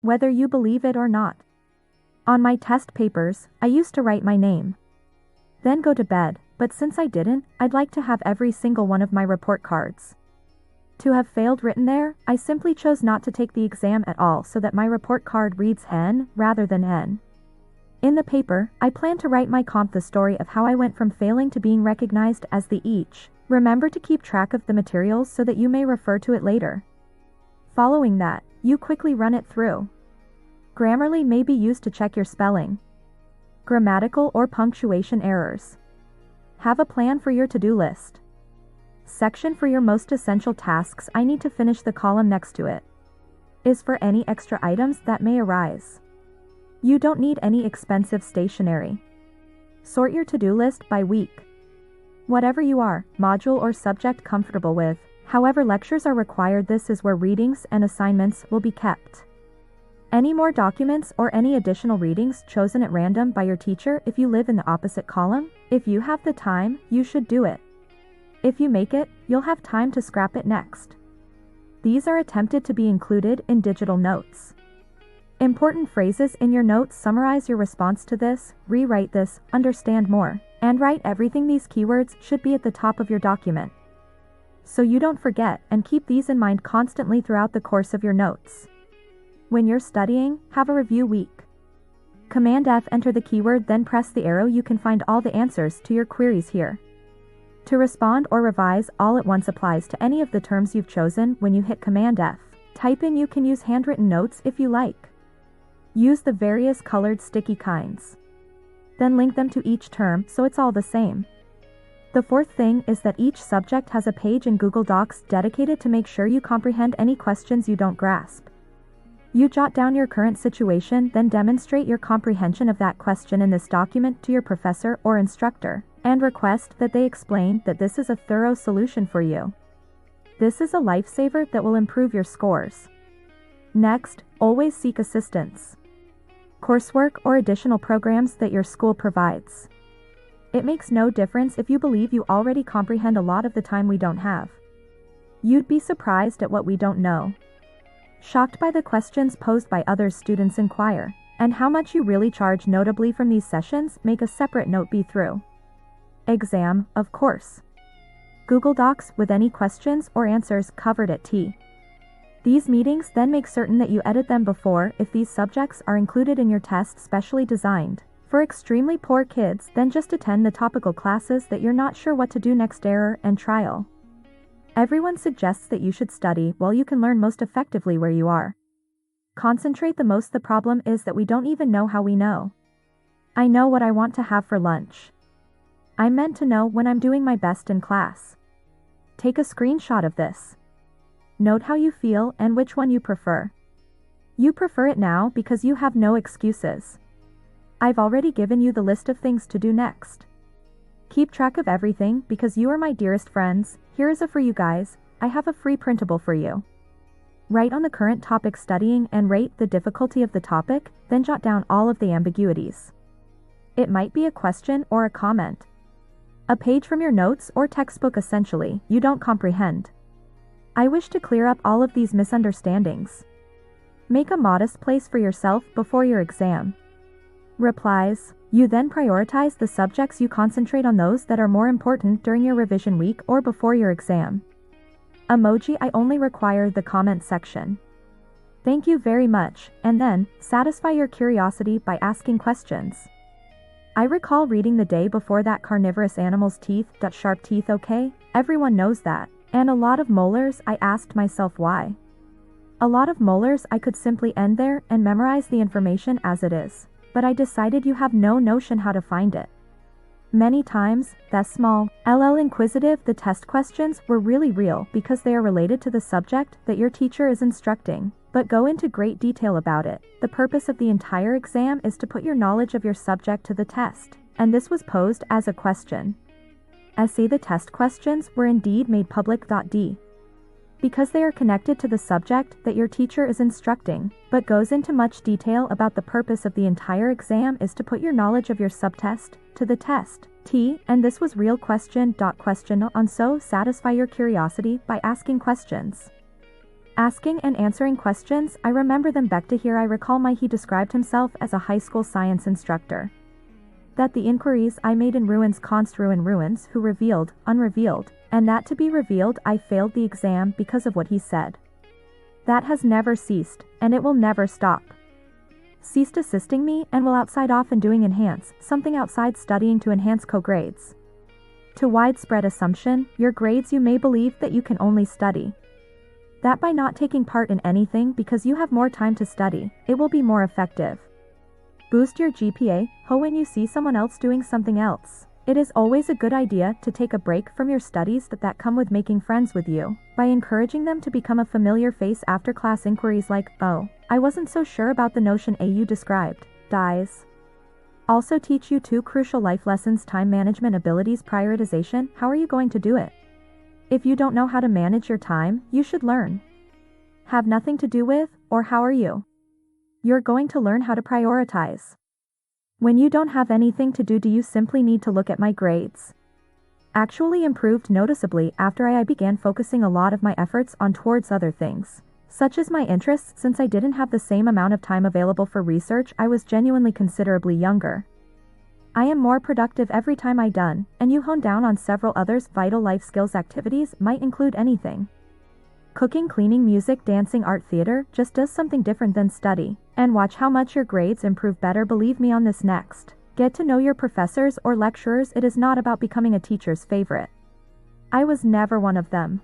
whether you believe it or not. On my test papers, I used to write my name, then go to bed, but since I didn't, I'd like to have every single one of my report cards to have failed written there. I simply chose not to take the exam at all so that my report card reads N rather than N. In the paper, I plan to write my the story of how I went from failing to being recognized as the each. Remember to keep track of the materials so that you may refer to it later. Following that, you quickly run it through. Grammarly may be used to check your spelling, grammatical or punctuation errors. Have a plan for your to-do list section for your most essential tasks. I need to finish. The column next to it is for any extra items that may arise. You don't need any expensive stationery. Sort your to-do list by week. Whatever you are, module or subject comfortable with, however lectures are required, this is where readings and assignments will be kept. Any more documents or any additional readings chosen at random by your teacher if you live in the opposite column. If you have the time, you should do it. If you make it, you'll have time to scrap it next. These are attempted to be included in digital notes. Important phrases in your notes: summarize your response to this, rewrite this, understand more, and write everything. These keywords should be at the top of your document, so you don't forget, and keep these in mind constantly throughout the course of your notes. When you're studying, have a review week. Command F, enter the keyword, then press the arrow. You can find all the answers to your queries here. To respond or revise all at once applies to any of the terms you've chosen. When you hit Command F, type in. You can use handwritten notes if you like. Use the various colored sticky kinds. Then link them to each term so it's all the same. The fourth thing is that each subject has a page in Google Docs dedicated to make sure you comprehend any questions you don't grasp. You jot down your current situation, then demonstrate your comprehension of that question in this document to your professor or instructor, and request that they explain that this is a thorough solution for you. This is a lifesaver that will improve your scores. Next, always seek assistance. Coursework or additional programs that your school provides. It makes no difference if you believe you already comprehend. A lot of the time we don't have. You'd be surprised at what we don't know. Shocked by the questions posed by others, students inquire, and how much you really charge. Notably from these sessions, make a separate note. Be through exam, of course. Google Docs with any questions or answers covered at T. These meetings, then make certain that you edit them before. If these subjects are included in your test specially designed for extremely poor kids, then just attend the topical classes that you're not sure what to do next. Error and trial. Everyone suggests that you should study while you can learn most effectively where you are. Concentrate the most. The problem is that we don't even know how we know. I know what I want to have for lunch. I'm meant to know when I'm doing my best in class. Take a screenshot of this. Note how you feel and which one you prefer. You prefer it now because you have no excuses. I've already given you the list of things to do next. Keep track of everything because you are my dearest friends. Here is a for you guys. I have a free printable for you. Write on the current topic studying and rate the difficulty of the topic, then jot down all of the ambiguities. It might be a question or a comment. A page from your notes or textbook. Essentially, you don't comprehend. I wish to clear up all of these misunderstandings. Make a modest place for yourself before your exam. Replies. You then prioritize the subjects. You concentrate on those that are more important during your revision week or before your exam. Emoji. I only require the comment section. Thank you very much, and then, satisfy your curiosity by asking questions. I recall reading the day before that carnivorous animals' teeth.sharp teeth. Okay, everyone knows that. And a lot of molars. I asked myself why. A lot of molars. I could simply end there and memorize the information as it is. But I decided you have no notion how to find it. Many times, thessmall, inquisitive. The test questions were really real because they are related to the subject that your teacher is instructing, but go into great detail about it. The purpose of the entire exam is to put your knowledge of your subject to the test, and this was posed as a question. The test questions were indeed made public.d. because they are connected to the subject that your teacher is instructing, but goes into much detail about the purpose of the entire exam is to put your knowledge of your subtest to the test. And this was real question on, so satisfy your curiosity by asking questions. Asking and answering questions, I remember them back to here. I recall he described himself as a high school science instructor. That the inquiries I made in ruins const ruins who revealed, unrevealed, and that to be revealed I failed the exam because of what he said. That has never ceased, and it will never stop. Ceased assisting me and will outside off and doing enhance, something outside studying to enhance co-grades. To widespread assumption, your grades you may believe that you can only study. That by not taking part in anything because you have more time to study, it will be more effective. Boost your GPA, when you see someone else doing something else. It is always a good idea to take a break from your studies that come with making friends with you, by encouraging them to become a familiar face after class inquiries like, oh, I wasn't so sure about the notion you described, dies. Also teach you 2 crucial life lessons: time management abilities, prioritization. How are you going to do it? If you don't know how to manage your time, you should learn. Have nothing to do with, or how are you? You're going to learn how to prioritize. When you don't have anything to do, do you simply need to look at my grades? Actually improved noticeably after I began focusing a lot of my efforts on towards other things, such as my interests. Since I didn't have the same amount of time available for research, I was genuinely considerably younger. I am more productive every time I done, and you hone down on several others. Vital life skills activities might include anything. Cooking, cleaning, music, dancing, art, theater. Just does something different than study, and watch how much your grades improve. Better believe me on this. Next, get to know your professors or lecturers. It is not about becoming a teacher's favorite. I was never one of them.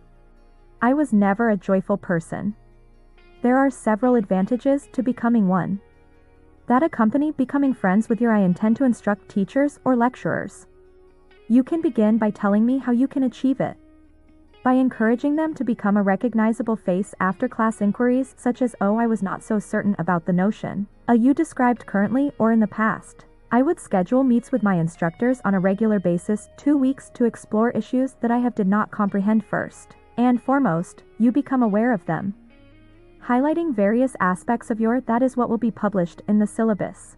I was never a joyful person. There are several advantages to becoming one that accompany becoming friends with your. I intend to instruct teachers or lecturers. You can begin by telling me how you can achieve it. By encouraging them to become a recognizable face after class inquiries such as, oh, I was not so certain about the notion you described currently or in the past. I would schedule meets with my instructors on a regular basis, 2 weeks, to explore issues that I did not comprehend. First and foremost, you become aware of them. Highlighting various aspects of your that is what will be published in the syllabus.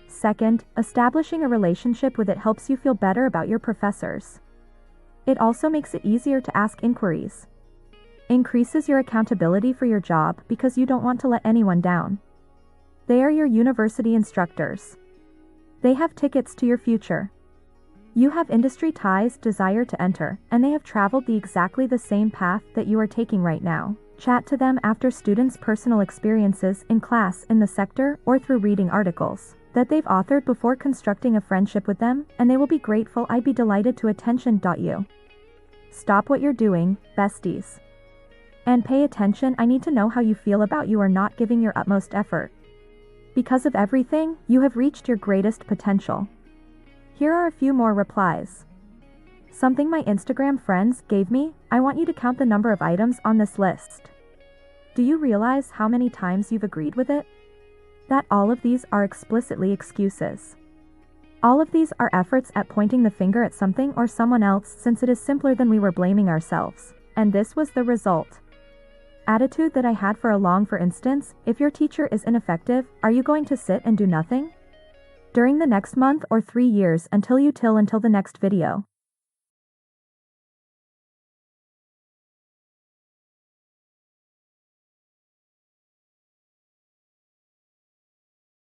Second, establishing a relationship with it helps you feel better about your professors. It also makes it easier to ask inquiries. Increases your accountability for your job because you don't want to let anyone down. They are your university instructors. They have tickets to your future. You have industry ties, desire to enter, and they have traveled exactly the same path that you are taking right now. Chat to them after students' personal experiences in class, in the sector, or through reading articles that they've authored before constructing a friendship with them, and they will be grateful. I'd be delighted to attention.you. Stop what you're doing, besties. And pay attention. I need to know how you feel about you are not giving your utmost effort. Because of everything, you have reached your greatest potential. Here are a few more replies. Something my Instagram friends gave me. I want you to count the number of items on this list. Do you realize how many times you've agreed with it? That all of these are explicitly excuses. All of these are efforts at pointing the finger at something or someone else, since it is simpler than we were blaming ourselves. And this was the result. Attitude that I had for a long. For instance, if your teacher is ineffective, are you going to sit and do nothing? During the next month or 3 years until the next video.